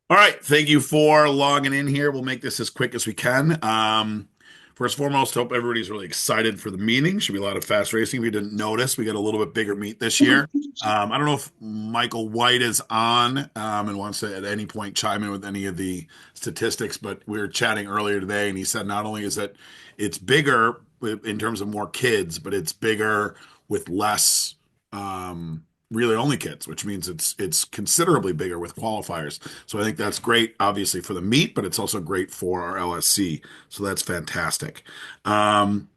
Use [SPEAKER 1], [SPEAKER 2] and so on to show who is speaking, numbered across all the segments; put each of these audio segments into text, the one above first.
[SPEAKER 1] All right, thank you for logging in here. We'll make this as quick as we can. First and foremost, hope everybody's really excited for the meeting. Should be a lot of fast racing. If you didn't notice, we got a little bit bigger meet this year. I don't know if Michael White is on and wants to at any point chime in with any of the statistics, but we were chatting earlier today, and he said not only is it it's bigger in terms of more kids, but it's bigger with less. Really only kids, which means it's considerably bigger with qualifiers. So I think that's great, obviously for the meet, but it's also great for our LSC. So that's fantastic. Um,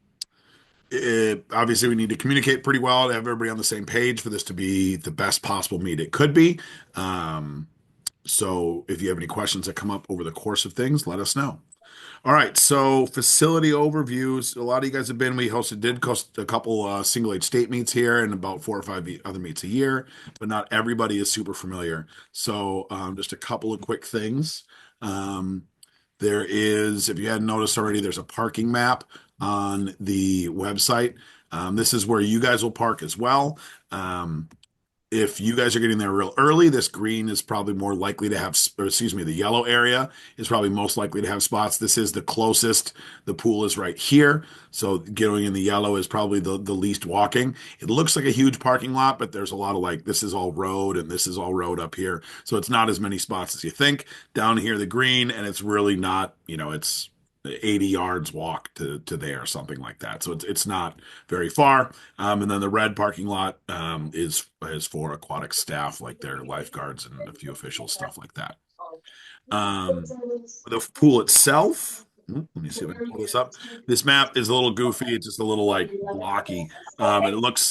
[SPEAKER 1] Obviously, we need to communicate pretty well to have everybody on the same page for this to be the best possible meet it could be. Um, so if you have any questions that come up over the course of things, let us know. All right, so facility overviews. A lot of you guys have been. We did host a couple single age state meets here and about four or five other meets a year, but not everybody is super familiar. So just a couple of quick things. Um, there is, if you hadn't noticed already, there's a parking map on the website. This is where you guys will park as well. Um, if you guys are getting there real early, this green is probably more likely to have, or excuse me, the yellow area is probably most likely to have spots. This is the closest. The pool is right here. So getting in the yellow is probably the least walking. It looks like a huge parking lot, but there's a lot of like, this is all road and this is all road up here. So it's not as many spots as you think. Down here, the green, and it's really not, it's 80 yards walk to there, something like that. So it's not very far. And then the red parking lot is for aquatic staff, like their lifeguards and a few officials, stuff like that. The pool itself. Let me see if I can pull this up. This map is a little goofy. It's just a little like blocky.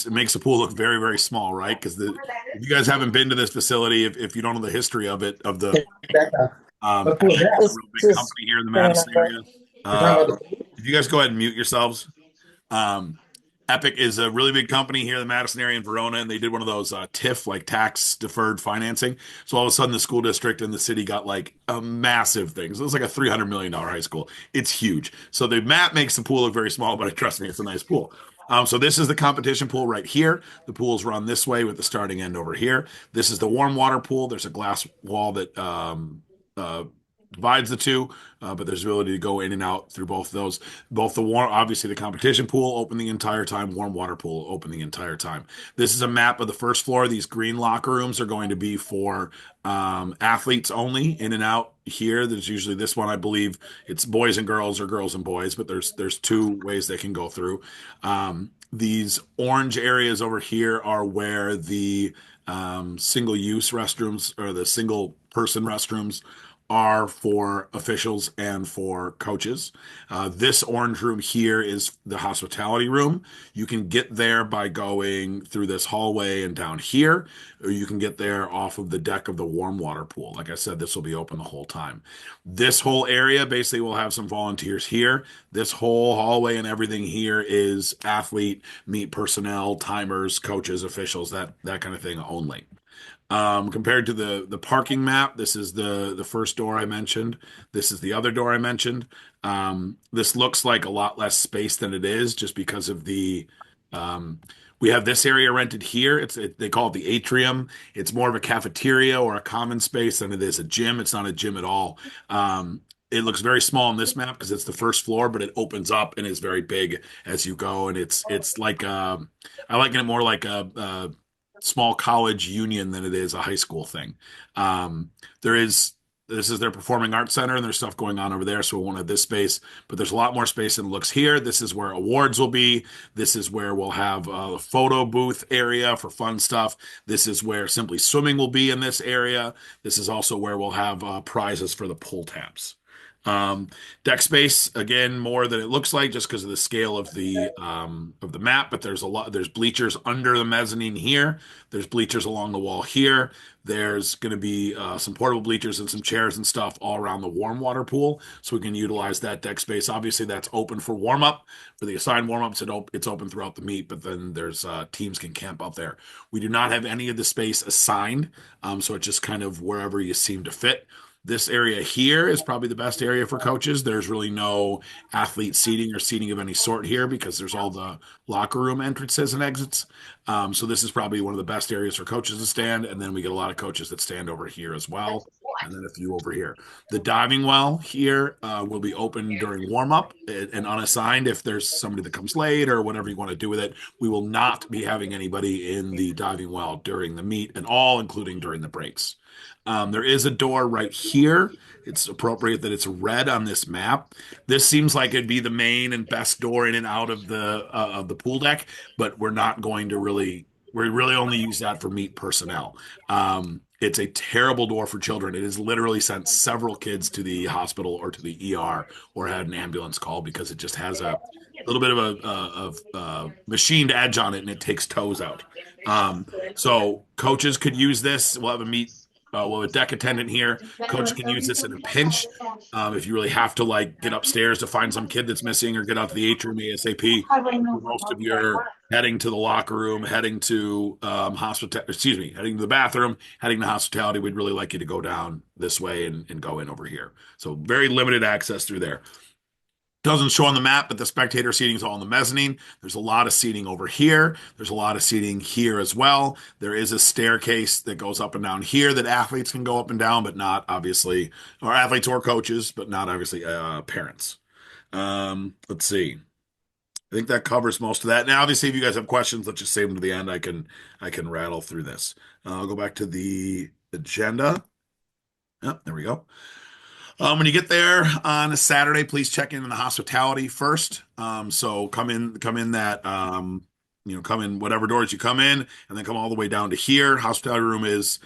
[SPEAKER 1] It makes the pool look very, very small, right? Because if you guys haven't been to this facility, if you don't know the history of it, of the Epic is a
[SPEAKER 2] It's
[SPEAKER 1] real big
[SPEAKER 2] just
[SPEAKER 1] company here in the
[SPEAKER 2] saying
[SPEAKER 1] Madison area.
[SPEAKER 2] you're talking
[SPEAKER 1] Uh,
[SPEAKER 2] about
[SPEAKER 1] if you guys go ahead and mute yourselves. Um, Epic is a really big company here in the Madison area in Verona, and they did one of those TIF, like tax deferred financing. So all of a sudden, the school district and the city got like a massive thing. So it's like a $300 million high school. It's huge. So the map makes the pool look very small, but trust me, it's a nice pool. So this is the competition pool right here. The pools run this way with the starting end over here. This is the warm water pool. There's a glass wall that uh, divides the two, but there's ability to go in and out through both of those. Both the warm, obviously the competition pool open the entire time, warm water pool open the entire time. This is a map of the first floor. These green locker rooms are going to be for athletes only, in and out here. There's usually this one, I believe it's boys and girls or girls and boys, but there's two ways they can go through. These orange areas over here are where the single use restrooms or the single person restrooms are for officials and for coaches. This orange room here is the hospitality room. You can get there by going through this hallway and down here, or you can get there off of the deck of the warm water pool. Like I said, this will be open the whole time. This whole area basically will have some volunteers here. This whole hallway and everything here is athlete, meet personnel, timers, coaches, officials, that kind of thing only. Compared to the parking map, this is the first door I mentioned. This is the other door I mentioned. This looks like a lot less space than it is, just because of um, we have this area rented here. They call it the atrium. It's more of a cafeteria or a common space than it is a gym. It's not a gym at all. It looks very small on this map because it's the first floor, but it opens up and is very big as you go. And it's like I liken it more like a small college union than it is a high school thing. Um, there is this is their performing arts center and there's stuff going on over there, so we won't have this space, but there's a lot more space than it looks here. This is where awards will be. This is where we'll have a photo booth area for fun stuff. This is where simply swimming will be in this area. This is also where we'll have prizes for the pull tabs. Um, Deck space again more than it looks like just because of the scale of the map. But there's a lot. There's bleachers under the mezzanine here. There's bleachers along the wall here. There's going to be some portable bleachers and some chairs and stuff all around the warm water pool, so we can utilize that deck space. Obviously, that's open for warm up. For the assigned warm ups, it's open throughout the meet. But then there's teams can camp out there. We do not have any of the space assigned, so it's just kind of wherever you seem to fit. This area here is probably the best area for coaches. There's really no athlete seating or seating of any sort here because there's all the locker room entrances and exits. So this is probably one of the best areas for coaches to stand. And then we get a lot of coaches that stand over here as well. and then a few over here. The diving well here will be open during warm up and unassigned if there's somebody that comes late or whatever you want to do with it. We will not be having anybody in the diving well during the meet at all, including during the breaks. There is a door right here. It's appropriate that it's red on this map. This seems like it'd be the main and best door in and out of the pool deck, but we're not going to really. We really only use that for meet personnel. It's a terrible door for children. It has literally sent several kids to the hospital or to the ER or had an ambulance call because it just has a little bit of a machined edge on it and it takes toes out. So coaches could use this. We'll have a meet. We'll have a deck attendant here. Coach can use this in a pinch. If you really have to like get upstairs to find some kid that's missing or get out to the atrium ASAP, for most of your heading to the locker room, heading to heading to the bathroom, heading to hospitality, we'd really like you to go down this way and go in over here. So very limited access through there. Doesn't show on the map, but the spectator seating is all in the mezzanine. There's a lot of seating over here. There's a lot of seating here as well. There is a staircase that goes up and down here that athletes can go up and down, but not obviously, or athletes or coaches, but not obviously parents. Let's see. I think that covers most of that. Now, obviously, if you guys have questions, let's just save them to the end. I can rattle through this. I'll go back to the agenda. Yep, there we go. When you get there on a Saturday, please check in the hospitality first. So come in that come in whatever doors you come in, and then come all the way down to here. Hospitality room is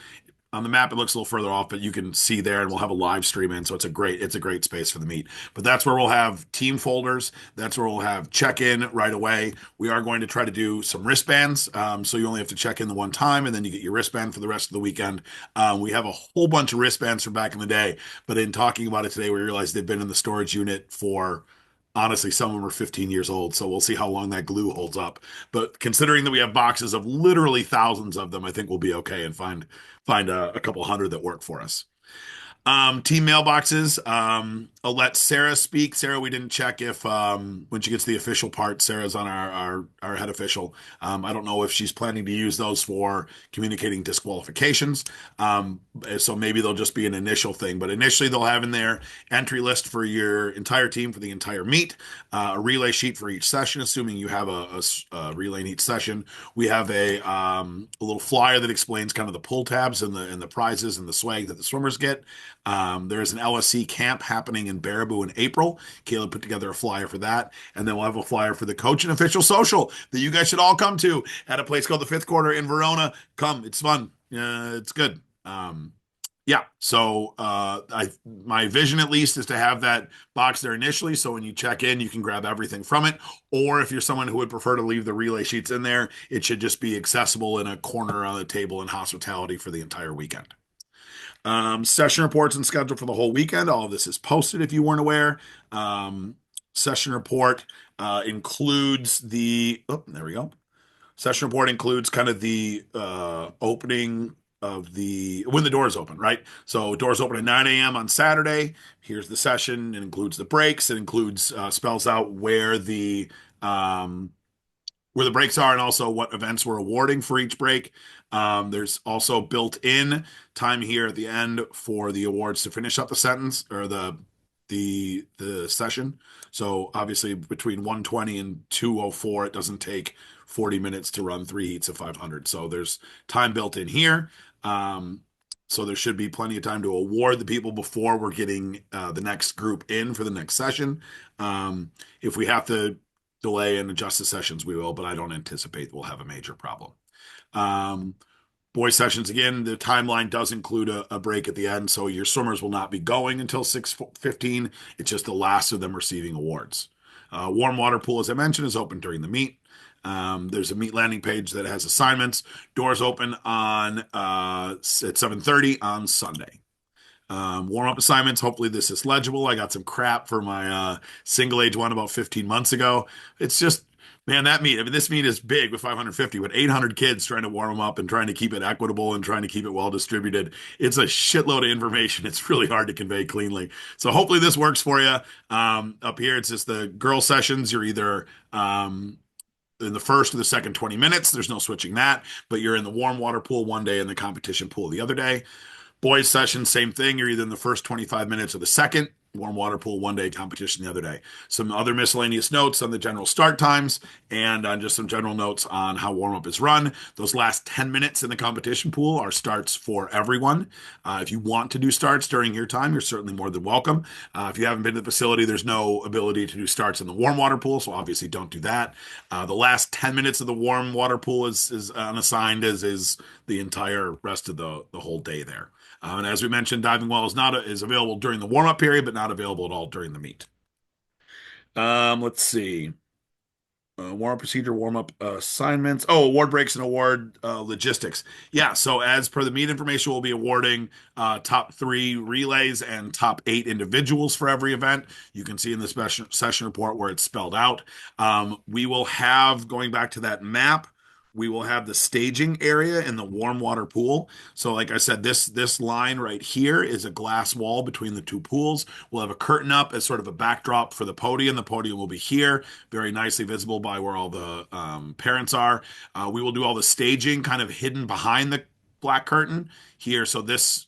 [SPEAKER 1] on the map. It looks a little further off, but you can see there, and we'll have a live stream in, so it's a great space for the meet. But that's where we'll have team folders. That's where we'll have check-in right away. We are going to try to do some wristbands, so you only have to check in the one time, and then you get your wristband for the rest of the weekend. We have a whole bunch of wristbands from back in the day, but in talking about it today, we realized they've been in the storage unit for. Honestly, some of them are 15 years old, so we'll see how long that glue holds up. But considering that we have boxes of literally thousands of them, I think we'll be okay and find a couple hundred that work for us. Team mailboxes. I'll let Sarah speak. Sarah, we didn't check if when she gets the official part, Sarah's on our head official. I don't know if she's planning to use those for communicating disqualifications. So maybe they'll just be an initial thing. But initially, they'll have in there entry list for your entire team for the entire meet, a relay sheet for each session, assuming you have a relay in each session. We have a little flyer that explains kind of the pull tabs and the prizes and the swag that the swimmers get. There's an LSC camp happening in Baraboo in April. Caleb put together a flyer for that. And then we'll have a flyer for the coach and official social that you guys should all come to at a place called the Fifth Quarter in Verona. Come, it's fun. It's good. Yeah, so my vision at least is to have that box there initially, so when you check in, you can grab everything from it. Or if you're someone who would prefer to leave the relay sheets in there, it should just be accessible in a corner on the table in hospitality for the entire weekend. Session reports and schedule for the whole weekend. All of this is posted if you weren't aware. Session report includes there we go. Session report includes kind of the opening of when the doors open, right? So doors open at 9 a.m. on Saturday. Here's the session. It includes the breaks. It includes spells out where the breaks are and also what events we're awarding for each break. There's also built in time here at the end for the awards to finish up the sentence or the session. So obviously between 120 and 204, it doesn't take 40 minutes to run 3 heats of 500. So there's time built in here. So there should be plenty of time to award the people before we're getting the next group in for the next session. If we have to delay and adjust the sessions, we will, but I don't anticipate we'll have a major problem. Boys sessions, again, the timeline does include a break at the end, so your swimmers will not be going until 6:15. It's just the last of them receiving awards. Warm water pool, as I mentioned, is open during the meet. There's a meet landing page that has assignments. Doors open at 7:30 on Sunday. Warm-up assignments. Hopefully this is legible. I got some crap for my single age one about 15 months ago. It's just, man, that meet. I mean, this meet is big with 550, but 800 kids trying to warm them up and trying to keep it equitable and trying to keep it well distributed. It's a shitload of information. It's really hard to convey cleanly. So hopefully this works for you. Up here, it's just the girl sessions. You're either in the first or the second 20 minutes. There's no switching that, but you're in the warm water pool one day and the competition pool the other day. Boys session, same thing. You're either in the first 25 minutes or the second. Warm water pool one day, competition the other day. Some other miscellaneous notes on the general start times and on just some general notes on how warm up is run. Those last 10 minutes in the competition pool are starts for everyone. If you want to do starts during your time, you're certainly more than welcome. If you haven't been to the facility, there's no ability to do starts in the warm water pool, so obviously don't do that. The last 10 minutes of the warm water pool is unassigned, as is the entire rest of the whole day there. And as we mentioned, diving well is available during the warm up period, but not available at all during the meet. Let's see. Warm up procedure, warm up assignments. Oh, award breaks and award logistics. Yeah, so as per the meet information, we'll be awarding top 3 relays and top 8 individuals for every event. You can see in the special session report where it's spelled out. We will have, going back to that map, we will have the staging area in the warm water pool. So, like I said, this line right here is a glass wall between the two pools. We'll have a curtain up as sort of a backdrop for the podium. The podium will be here, very nicely visible by where all the parents are. We will do all the staging kind of hidden behind the black curtain here. So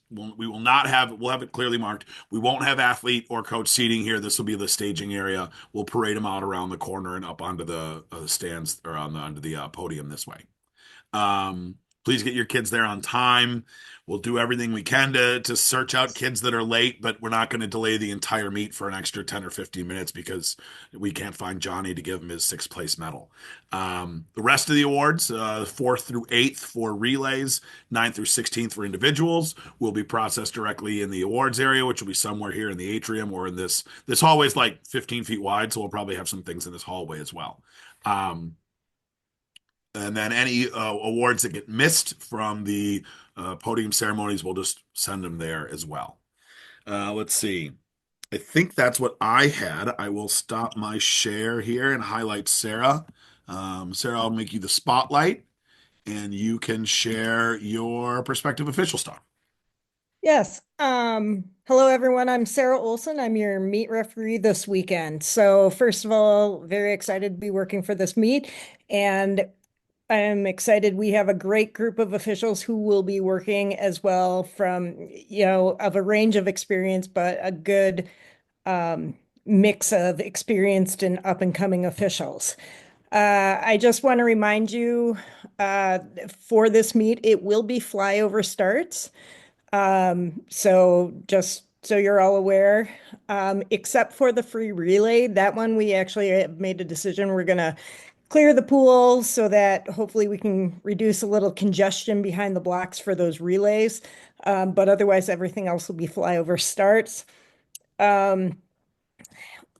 [SPEAKER 1] we will not have, we'll have it clearly marked. We won't have athlete or coach seating here. This will be the staging area. We'll parade them out around the corner and up onto the stands or onto the podium this way. Please get your kids there on time. We'll do everything we can to search out kids that are late, but we're not going to delay the entire meet for an extra 10 or 15 minutes because we can't find Johnny to give him his 6th place medal. The rest of the awards, 4th through 8th for relays, 9th through 16th for individuals, will be processed directly in the awards area, which will be somewhere here in the atrium or in this hallway is like 15 feet wide, so we'll probably have some things in this hallway as well. And then any awards that get missed from the podium ceremonies, we'll just send them there as well. Let's see. I think that's what I had. I will stop my share here and highlight Sarah. Sarah, I'll make you the spotlight, and you can share your prospective official stuff.
[SPEAKER 2] Yes. Hello, everyone. I'm Sarah Olson. I'm your meet referee this weekend. So first of all, very excited to be working for this meet. And I'm excited we have a great group of officials who will be working as well from, of a range of experience, but a good mix of experienced and up and coming officials. I just want to remind you for this meet, it will be flyover starts. So just so you're all aware, except for the free relay, that one we actually have made a decision. We're going to clear the pool so that hopefully we can reduce a little congestion behind the blocks for those relays. But otherwise, everything else will be flyover starts.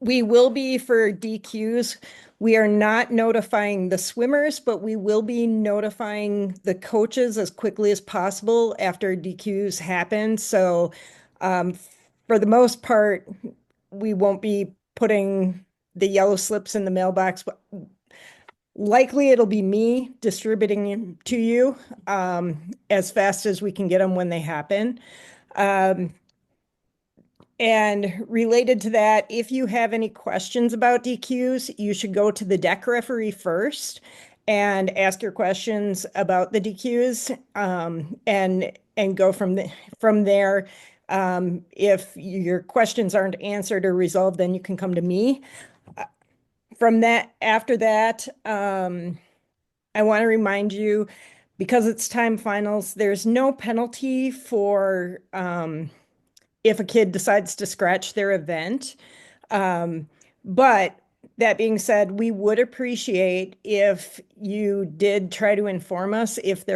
[SPEAKER 2] We will be for DQs. We are not notifying the swimmers, but we will be notifying the coaches as quickly as possible after DQs happen. So for the most part, we won't be putting the yellow slips in the mailbox. But likely it'll be me distributing them to you as fast as we can get them when they happen. And related to that, if you have any questions about DQs, you should go to the deck referee first and ask your questions about the DQs and go from there. If your questions aren't answered or resolved, then you can come to me. After that, I want to remind you, because it's time finals, there's no penalty for if a kid decides to scratch their event. But that being said, we would appreciate if you did try to inform us if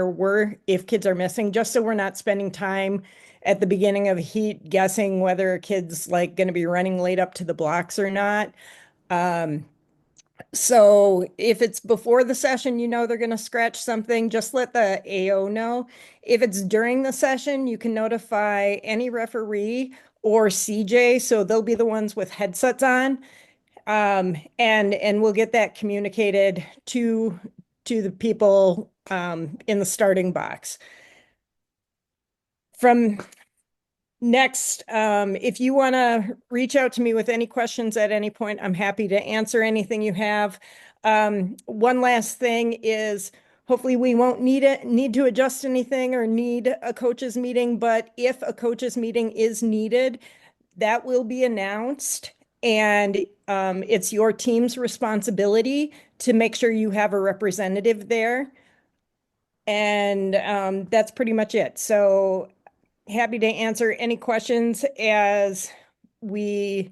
[SPEAKER 2] kids are missing, just so we're not spending time at the beginning of a heat guessing whether a kid's like going to be running late up to the blocks or not. So if it's before the session, they're going to scratch something, just let the AO know. If it's during the session, you can notify any referee or CJ, so they'll be the ones with headsets on. And we'll get that communicated to the people in the starting box. From Next, if you want to reach out to me with any questions at any point, I'm happy to answer anything you have. One last thing is Hopefully we won't need to adjust anything or need a coaches meeting, but if a coaches meeting is needed, that will be announced. And it's your team's responsibility to make sure you have a representative there. And that's pretty much it. So happy to answer any questions as we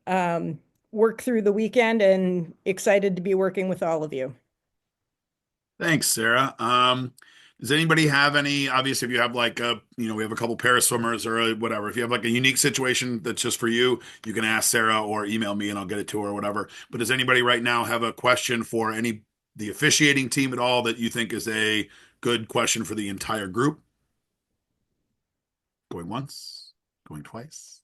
[SPEAKER 2] um, work through the weekend and excited to be working with all of you.
[SPEAKER 1] Thanks, Sarah. Does anybody have any, obviously, if you have like we have a couple para swimmers or whatever, if you have like a unique situation that's just for you, you can ask Sarah or email me and I'll get it to her or whatever. But does anybody right now have a question for the officiating team at all that you think is a good question for the entire group? Going once, going twice.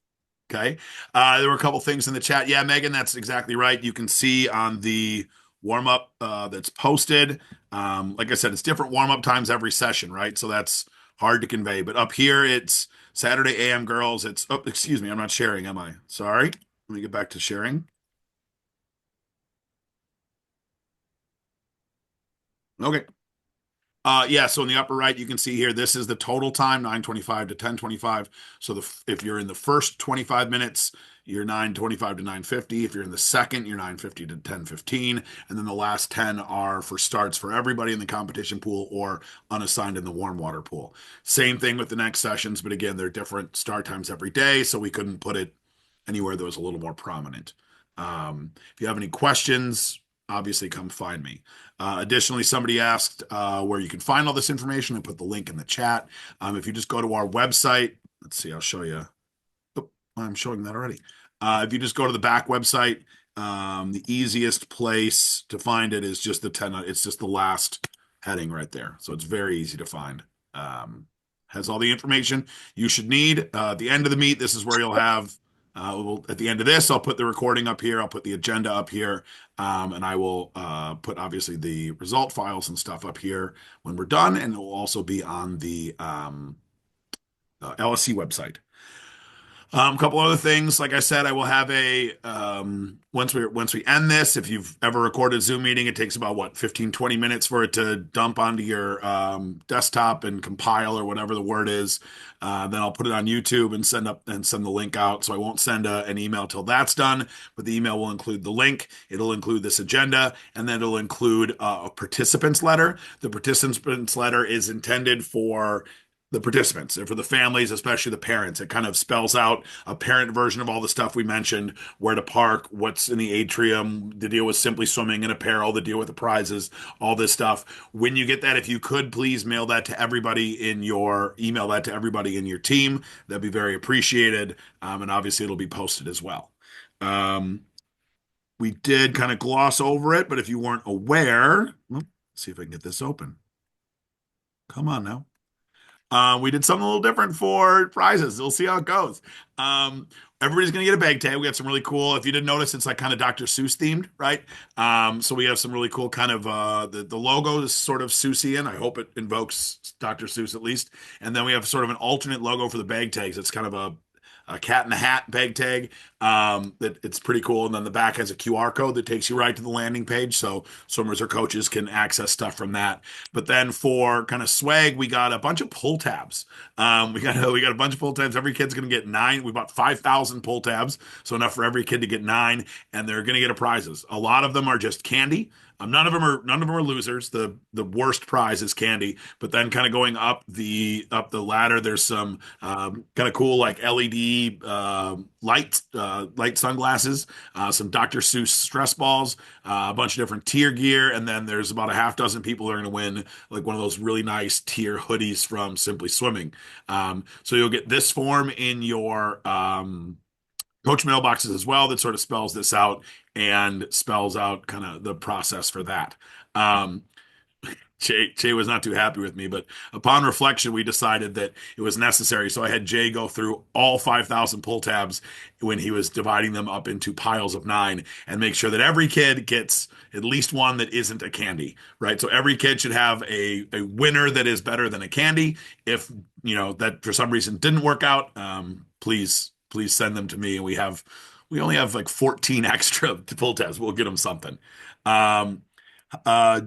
[SPEAKER 1] Okay. There were a couple things in the chat. Yeah, Megan, that's exactly right. You can see on the warm up that's posted. Like I said, it's different warm up times every session, right? So that's hard to convey. But up here, it's Saturday AM girls. Oh, excuse me, I'm not sharing, am I? Sorry. Let me get back to sharing. Okay. Yeah, so in the upper right, you can see here, this is the total time, 9:25 to 10:25. So if you're in the first 25 minutes, you're 9:25 to 9:50. If you're in the second, you're 9:50 to 10:15. And then the last 10 are for starts for everybody in the competition pool or unassigned in the warm water pool. Same thing with the next sessions, but again, they're different start times every day, so we couldn't put it anywhere that was a little more prominent. If you have any questions, obviously come find me. Additionally, somebody asked where you can find all this information. I put the link in the chat. If you just go to our website, let's see, I'll show you. Oh, I'm showing that already. If you just go to the back website, the easiest place to find it is just it's just the last heading right there. So it's very easy to find. Has all the information you should need. At the end of the meet, this is where you'll have at the end of this, I'll put the recording up here. I'll put the agenda up here. And I will put obviously the result files and stuff up here when we're done. And it will also be on the LSC website. A couple other things, like I said, I will have a once we end this, if you've ever recorded a Zoom meeting, it takes about what 15-20 minutes for it to dump onto your desktop and compile or whatever the word is. Then I'll put it on YouTube and send the link out. So I won't send an email till that's done, but the email will include the link. It'll include this agenda, and then it'll include a participants letter. The participants letter is intended for the participants and for the families, especially the parents. It kind of spells out a parent version of all the stuff we mentioned, where to park, what's in the atrium, the deal with simply swimming and apparel, the deal with the prizes, all this stuff. When you get that, if you could please email that to everybody in your team, that'd be very appreciated. And obviously it'll be posted as well. Um, we did kind of gloss over it, but if you weren't aware, let's see if I can get this open. Come on now. We did something a little different for prizes. We'll see how it goes. Um, Everybody's gonna get a bag tag. We got some really cool. If you didn't notice, it's like kind of Dr. Seuss themed, right? So we have some really cool kind of the logo is sort of Seussian. I hope it invokes Dr. Seuss at least. And then we have sort of an alternate logo for the bag tags. It's kind of a cat in the hat bag tag. That it's pretty cool. And then the back has a QR code that takes you right to the landing page, so swimmers or coaches can access stuff from that. But then for kind of swag, we got a bunch of pull tabs. We got a bunch of pull tabs. Every kid's gonna get 9. We bought 5,000 pull tabs, so enough for every kid to get 9, and they're gonna get a prizes. A lot of them are just candy. None of them are losers. The worst prize is candy. But then kind of going up the ladder, there's some kind of cool like LED light sunglasses, some Dr. Seuss stress balls, a bunch of different tier gear, and then there's about a half dozen people that are going to win like one of those really nice tier hoodies from Simply Swimming. So you'll get this form in your coach mailboxes as well that sort of spells this out and spells out kind of the process for that. Um, Jay was not too happy with me, but upon reflection, we decided that it was necessary. So I had Jay go through all 5,000 pull tabs when he was dividing them up into piles of 9 and make sure that every kid gets at least one that isn't a candy, right? So every kid should have a winner that is better than a candy. If, that for some reason didn't work out, please send them to me. And we only have like 14 extra pull tabs. We'll get them something. Um, uh,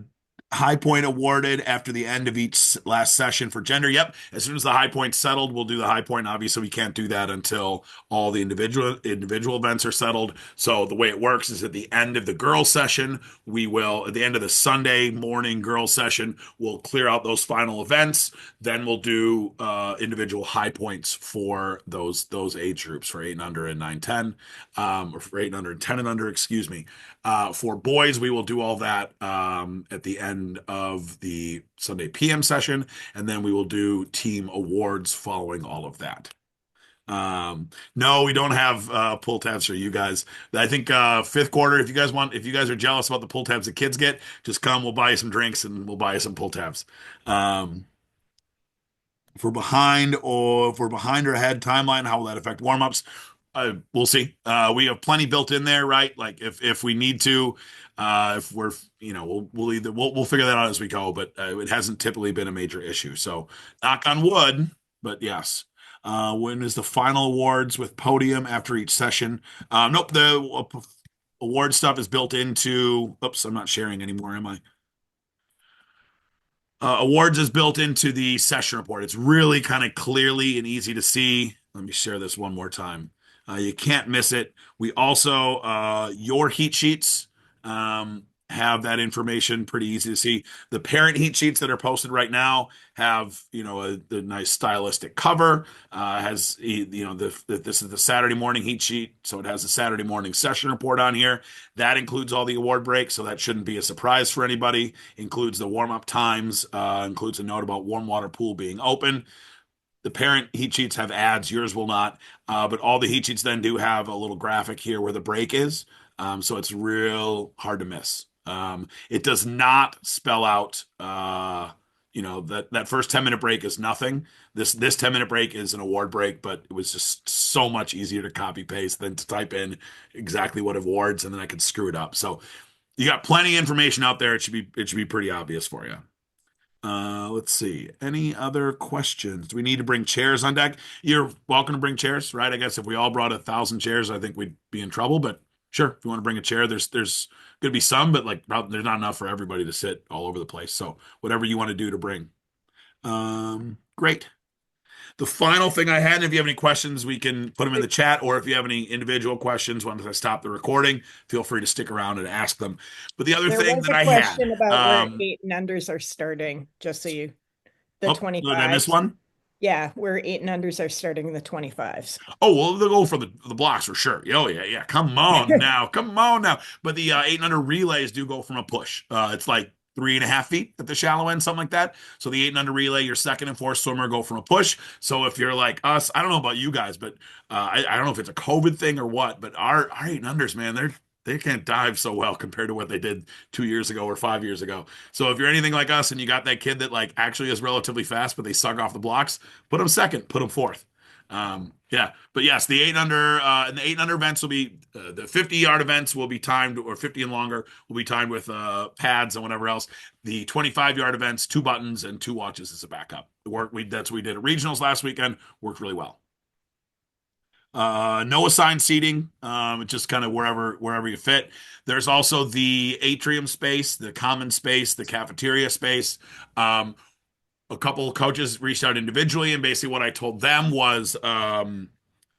[SPEAKER 1] high point awarded after the end of each last session for gender. Yep. As soon as the high point settled, we'll do the high point. Obviously, we can't do that until all the individual events are settled. So the way it works is at the end of the girls session, we will at the end of the Sunday morning girls session, we'll clear out those final events. Then we'll do individual high points for those age groups for 8 and under and 9, 10, or for 8 and under and 10 and under, excuse me. For boys, we will do all that at the end of the Sunday PM session, and then we will do team awards following all of that. No, we don't have pull tabs for you guys. I think fifth quarter, if you guys are jealous about the pull tabs the kids get, just come. We'll buy you some drinks and we'll buy you some pull tabs. Um, if we're behind or if we're behind or ahead timeline, how will that affect warm-ups? We'll see. We have plenty built in there, right? Like if we need to, if we're we'll figure that out as we go. But it hasn't typically been a major issue. So knock on wood. But yes. When is the final awards with podium after each session? Nope. The award stuff is built into. Oops, I'm not sharing anymore, am I? Awards is built into the session report. It's really kind of clearly and easy to see. Let me share this one more time. You can't miss it. We also, your heat sheets have that information pretty easy to see. The parent heat sheets that are posted right now have, a nice stylistic cover. This is the Saturday morning heat sheet, so it has a Saturday morning session report on here. That includes all the award breaks, so that shouldn't be a surprise for anybody. Includes the warm-up times, includes a note about warm water pool being open. The parent heat sheets have ads, yours will not. But all the heat sheets then do have a little graphic here where the break is. So it's real hard to miss. It does not spell out, that first 10-minute break is nothing. This 10-minute break is an award break, but it was just so much easier to copy paste than to type in exactly what awards, and then I could screw it up. So you got plenty of information out there. It should be pretty obvious for you. Let's see. Any other questions? Do we need to bring chairs on deck? You're welcome to bring chairs, right? I guess if we all brought 1,000 chairs, I think we'd be in trouble. But sure, if you want to bring a chair, there's gonna be some, but like there's not enough for everybody to sit all over the place. So whatever you want to do to bring. Great. The final thing I had, and if you have any questions, we can put them in the chat, or if you have any individual questions, once I stop the recording, feel free to stick around and ask them. But the other
[SPEAKER 2] There
[SPEAKER 1] thing
[SPEAKER 2] was
[SPEAKER 1] that
[SPEAKER 2] a
[SPEAKER 1] I had,
[SPEAKER 2] question about where 8 and unders are starting, just so the
[SPEAKER 1] did I miss
[SPEAKER 2] 25s.
[SPEAKER 1] one?
[SPEAKER 2] Yeah, where 8 and unders are starting the 25s.
[SPEAKER 1] Oh, well, they'll go for the blocks for sure. Oh, yeah, yeah. Come on now. Come on now. But the 8 and under relays do go from a push. It's like 3.5 feet at the shallow end, something like that. So the 8 and under relay, your second and fourth swimmer go from a push. So if you're like us, I don't know about you guys, but I don't know if it's a COVID thing or what, but our 8 and unders, man, they can't dive so well compared to what they did 2 years ago or 5 years ago. So if you're anything like us and you got that kid that like actually is relatively fast, but they suck off the blocks, put them second, put them fourth. Yeah, but yes, the 8 and under and the 8 and under events will be the 50-yard events will be timed, or 50 and longer will be timed with pads and whatever else. The 25-yard events, 2 buttons and 2 watches as a backup. That's what we did at regionals last weekend. Worked really well. No assigned seating, just kind of wherever you fit. There's also the atrium space, the common space, the cafeteria space. A couple of coaches reached out individually, and basically what I told them was, hold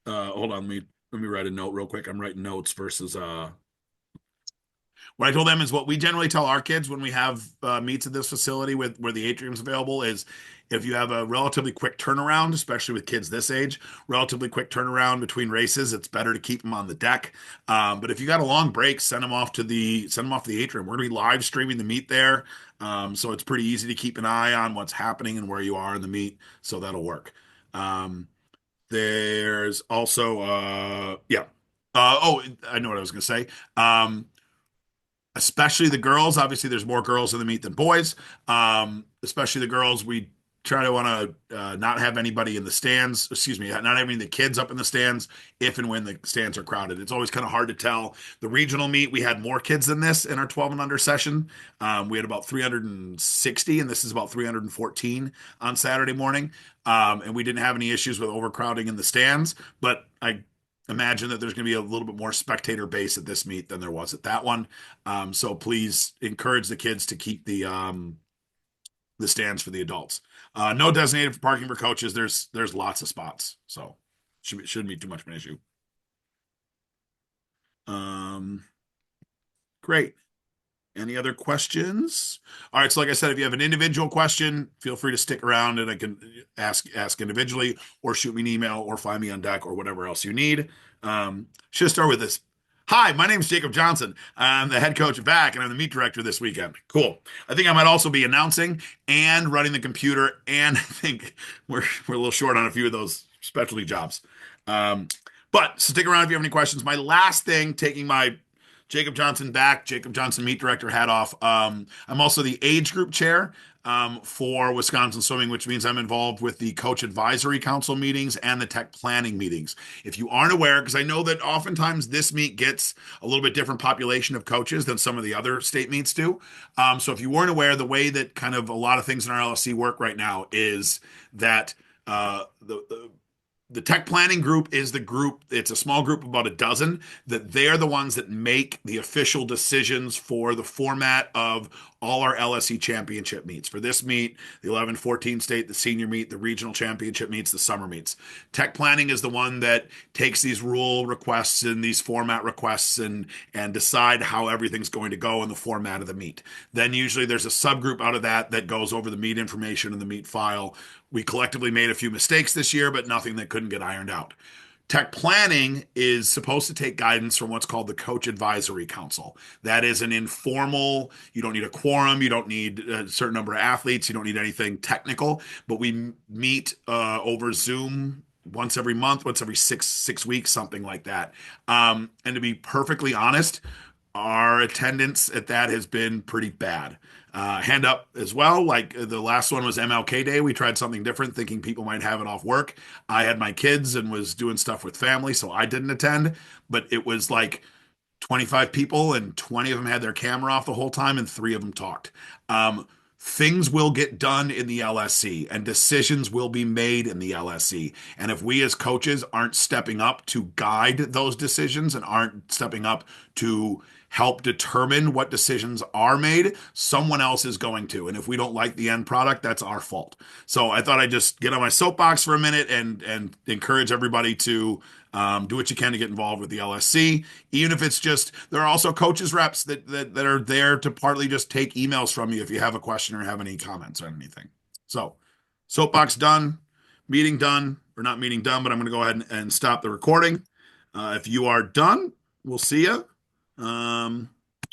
[SPEAKER 1] on, let me write a note real quick. I'm writing notes versus what I told them is what we generally tell our kids when we have meets at this facility with where the atrium's available is if you have a relatively quick turnaround, especially with kids this age, relatively quick turnaround between races, it's better to keep them on the deck. But if you got a long break, send them off to the atrium. We're gonna be live streaming the meet there, so it's pretty easy to keep an eye on what's happening and where you are in the meet, so that'll work. There's also yeah. Oh, I know what I was gonna say. Especially the girls. Obviously, there's more girls in the meet than boys. Especially the girls, we try to want to not have anybody in the stands. Excuse me, not having the kids up in the stands if and when the stands are crowded. It's always kind of hard to tell. The regional meet, we had more kids than this in our 12 and under session. We had about 360, and this is about 314 on Saturday morning. And we didn't have any issues with overcrowding in the stands, but imagine that there's going to be a little bit more spectator base at this meet than there was at that one. So please encourage the kids to keep the stands for the adults. No designated for parking for coaches. There's lots of spots, so shouldn't be too much of an issue. Um, Great. Any other questions? All right, so like I said, if you have an individual question, feel free to stick around and I can ask individually or shoot me an email or find me on deck or whatever else you need. Should start with this. Hi, my name is Jacob Johnson. I'm the head coach at VAC and I'm the meet director this weekend. Cool. I think I might also be announcing and running the computer, and I think we're a little short on a few of those specialty jobs. Um, but stick around if you have any questions. My last thing, taking my Jacob Johnson back, Jacob Johnson meet director hat off. I'm also the age group chair for Wisconsin Swimming, which means I'm involved with the coach advisory council meetings and the tech planning meetings. If you aren't aware, because I know that oftentimes this meet gets a little bit different population of coaches than some of the other state meets do. So if you weren't aware, the way that kind of a lot of things in our LSC work right now is that the tech planning group is the group, it's a small group of about a dozen, that they're the ones that make the official decisions for the format of all our LSC championship meets. For this meet, the 11-14 state, the senior meet, the regional championship meets, the summer meets. Tech planning is the one that takes these rule requests and these format requests and decide how everything's going to go in the format of the meet. Then usually there's a subgroup out of that that goes over the meet information and the meet file. We collectively made a few mistakes this year, but nothing that couldn't get ironed out. Tech planning is supposed to take guidance from what's called the Coach Advisory Council. That is an informal, you don't need a quorum, you don't need a certain number of athletes, you don't need anything technical, but we meet over Zoom once every month, once every six weeks, something like that. And to be perfectly honest, our attendance at that has been pretty bad. Hand up as well. Like the last one was MLK Day. We tried something different, thinking people might have it off work. I had my kids and was doing stuff with family, so I didn't attend. But it was like 25 people, and 20 of them had their camera off the whole time, and three of them talked. Things will get done in the LSC and decisions will be made in the LSC. And if we as coaches aren't stepping up to guide those decisions and aren't stepping up to help determine what decisions are made, someone else is going to. And if we don't like the end product, that's our fault. So I thought I'd just get on my soapbox for a minute and encourage everybody to do what you can to get involved with the LSC. Even if it's just, there are also coaches reps that are there to partly just take emails from you if you have a question or have any comments or anything. So soapbox done, meeting done, or not meeting done, but I'm going to go ahead and stop the recording. If you are done, we'll see you.